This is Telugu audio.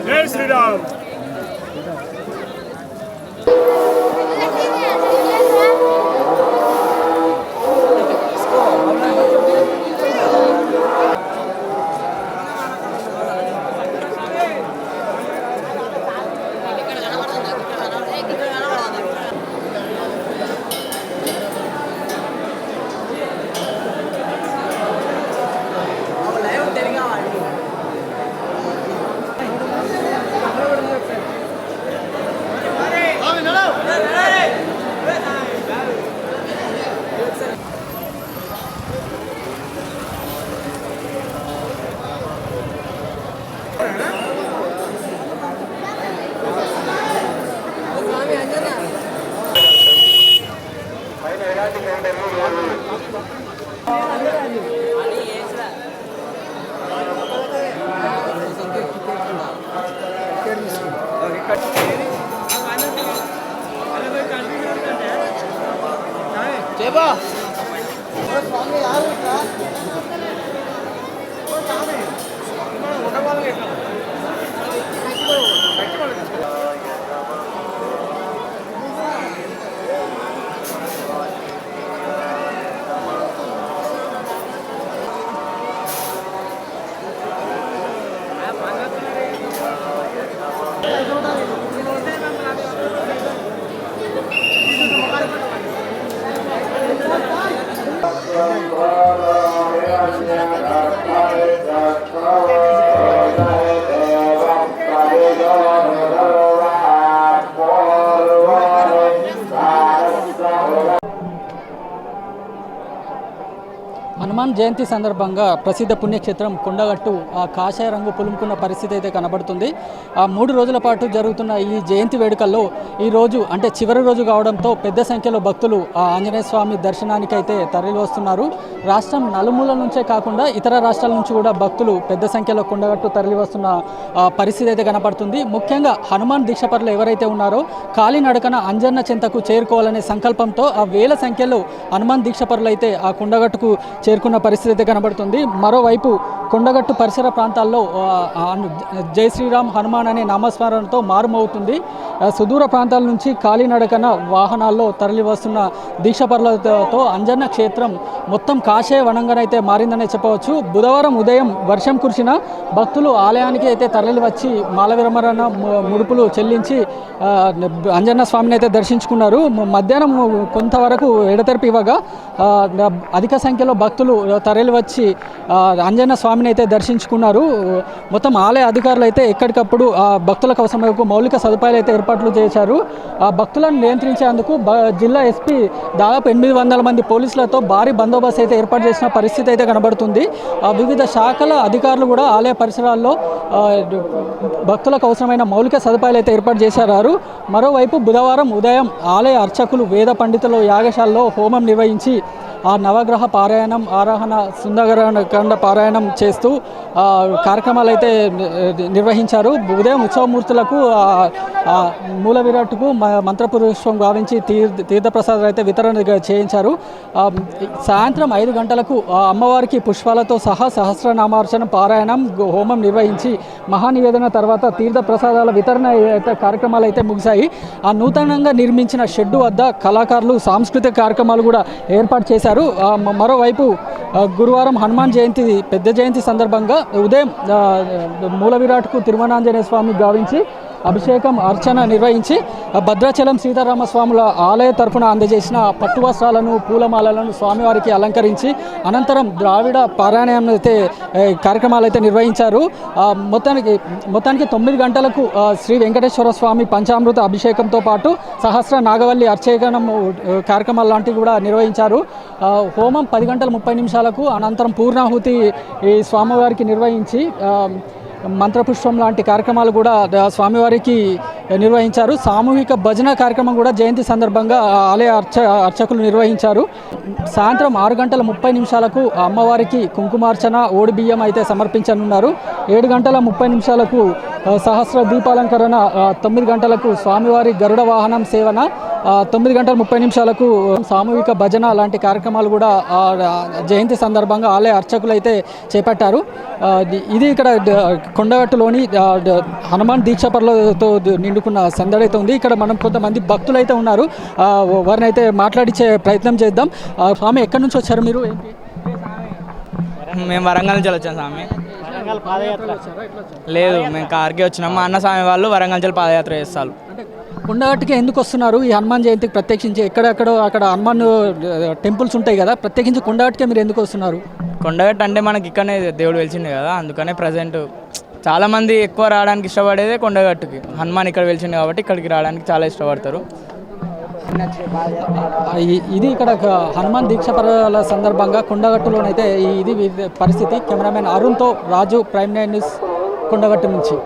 जय श्री राम। जेबा హనుమాన్ జయంతి సందర్భంగా ప్రసిద్ధ పుణ్యక్షేత్రం కొండగట్టు కాషాయ రంగు పులుముకున్న పరిస్థితి అయితే కనబడుతుంది. 3 రోజుల పాటు జరుగుతున్న ఈ జయంతి వేడుకల్లో ఈ రోజు అంటే చివరి రోజు కావడంతో పెద్ద సంఖ్యలో భక్తులు ఆంజనేయ స్వామి దర్శనానికి అయితే తరలి వస్తున్నారు. రాష్ట్రం నలుమూలల నుంచే కాకుండా ఇతర రాష్ట్రాల నుంచి కూడా భక్తులు పెద్ద సంఖ్యలో కొండగట్టు తరలి వస్తున్న పరిస్థితి అయితే కనబడుతుంది. ముఖ్యంగా హనుమాన్ దీక్షపరులు ఎవరైతే ఉన్నారో కాలినడకన అంజన్న చెంతకు చేరుకోవాలనే సంకల్పంతో ఆ వేల సంఖ్యలో హనుమాన్ దీక్షపరులు అయితే ఆ కొండగట్టుకు చేరుకున్న పరిస్థితి అయితే కనబడుతుంది. మరోవైపు కొండగట్టు పరిసర ప్రాంతాల్లో జై శ్రీరామ్ హనుమాన్ అనే నామస్మరణతో మారుమవుతుంది. సుదూర ప్రాంతాల నుంచి కాలినడకన వాహనాల్లో తరలి వస్తున్న దీక్షపరులతో అంజన్న క్షేత్రం మొత్తం కాషాయ వనంగానైతే మారిందనే చెప్పవచ్చు. బుధవారం ఉదయం వర్షం కురిసిన భక్తులు ఆలయానికి అయితే తరలి వచ్చి మాల విరమరణ ముడుపులు చెల్లించి అంజన్న స్వామిని అయితే దర్శించుకున్నారు. మధ్యాహ్నం కొంతవరకు ఎడతెరిపి ఇవ్వగా అధిక సంఖ్యలో భక్తులు తరలి వచ్చి అంజన్న స్వామిని అయితే దర్శించుకున్నారు. మొత్తం ఆలయ అధికారులు అయితే ఎక్కడికప్పుడు భక్తుల కోసం మౌలిక సదుపాయాలు అయితే ఏర్పాట్లు చేశారు. ఆ భక్తులను నియంత్రించేందుకు జిల్లా ఎస్పీ దాదాపు 800 మంది పోలీసులతో భారీ బందోబస్తు అయితే ఏర్పాటు చేసిన పరిస్థితి అయితే కనబడుతుంది. వివిధ శాఖల అధికారులు కూడా ఆలయ పరిసరాల్లో భక్తులకు అవసరమైన మౌలిక సదుపాయాలు అయితే ఏర్పాటు చేశారు. మరోవైపు బుధవారం ఉదయం ఆలయ అర్చకులు వేద పండితులు యాగశాలలో హోమం నిర్వహించి ఆ నవగ్రహ పారాయణం ఆరాహణ సుందరకాండ పారాయణం చేస్తూ కార్యక్రమాలు అయితే నిర్వహించారు. ఉదయం ఉత్సవమూర్తులకు మూల విరాట్కు మంత్రపుష్పం గావించి తీర్థప్రసాదాలు అయితే వితరణ చేయించారు. సాయంత్రం 5 గంటలకు అమ్మవారికి పుష్పాలతో సహా సహస్రనామార్చన పారాయణం హోమం నిర్వహించి మహానివేదన తర్వాత తీర్థప్రసాదాల వితరణ కార్యక్రమాలు అయితే ముగిశాయి. ఆ నూతనంగా నిర్మించిన షెడ్డు వద్ద కళాకారులు సాంస్కృతిక కార్యక్రమాలు కూడా ఏర్పాటు చేశారు. మరోవైపు గురువారం హనుమాన్ జయంతి పెద్ద జయంతి సందర్భంగా ఉదయం మూల విరాట్కు తిరుమలాంజనేయ స్వామి గావించి అభిషేకం అర్చన నిర్వహించి భద్రాచలం సీతారామస్వాముల ఆలయ తరఫున అందజేసిన పట్టు వస్త్రాలను పూలమాలలను స్వామివారికి అలంకరించి అనంతరం ద్రావిడ పారాయణం అయితే కార్యక్రమాలు అయితే నిర్వహించారు. మొత్తానికి 9 గంటలకు శ్రీ వెంకటేశ్వర స్వామి పంచామృత అభిషేకంతో పాటు సహస్ర నాగవల్లి అర్చకనం కార్యక్రమాలు లాంటివి కూడా నిర్వహించారు. హోమం 10 గంటల 30 నిమిషాలకు అనంతరం పూర్ణాహుతి ఈ స్వామివారికి నిర్వహించి మంత్రపుష్పం లాంటి కార్యక్రమాలు కూడా స్వామివారికి నిర్వహించారు. సామూహిక భజన కార్యక్రమం కూడా జయంతి సందర్భంగా ఆలయ అర్చకులు నిర్వహించారు. సాయంత్రం 6:30 అమ్మవారికి కుంకుమార్చన ఓడి బియ్యం అయితే సమర్పించనున్నారు. 7:30 సహస్ర దీపాలంకరణ, 9 స్వామివారి గరుడ వాహనం సేవన, 9:30 సామూహిక భజన లాంటి కార్యక్రమాలు కూడా జయంతి సందర్భంగా ఆలయ అర్చకులు అయితే చేపట్టారు. ఇది ఇక్కడ కొండగట్టులోని హనుమాన్ దీక్షపరులతో నిండుకున్న సందడి అయితే ఉంది. ఇక్కడ మనం కొంతమంది భక్తులు అయితే ఉన్నారు, వారిని అయితే మాట్లాడించే ప్రయత్నం చేద్దాం. స్వామి, ఎక్కడి నుంచి వచ్చారు మీరు? మేము వరంగల్ నుంచి వచ్చాం స్వామి. లేదు, మేము కార్కి వచ్చినాం. మా అన్న స్వామి వాళ్ళు వరంగల్ నుంచి పాదయాత్ర చేస్తారు. కొండగట్టుకి ఎందుకు వస్తున్నారు? ఈ హనుమాన్ జయంతికి ప్రత్యేకించి ఎక్కడెక్కడో అక్కడ హనుమాన్ టెంపుల్స్ ఉంటాయి కదా, ప్రత్యేకించి కొండగట్టుకే మీరు ఎందుకు వస్తున్నారు? కొండగట్టు అంటే మనకి ఇక్కడనే దేవుడు వెలిచిండే కదా, అందుకనే ప్రజెంట్ చాలామంది ఎక్కువ రావడానికి ఇష్టపడేదే కొండగట్టుకి. హనుమాన్ ఇక్కడ వెలిచిండు కాబట్టి ఇక్కడికి రావడానికి చాలా ఇష్టపడతారు. ఇది ఇక్కడ హనుమాన్ దీక్షపరాల సందర్భంగా కొండగట్టులోనైతే ఇది పరిస్థితి. కెమెరామెన్ అరుణ్తో రాజు, ప్రైమ్ 9 న్యూస్, కొండగట్టు నుంచి.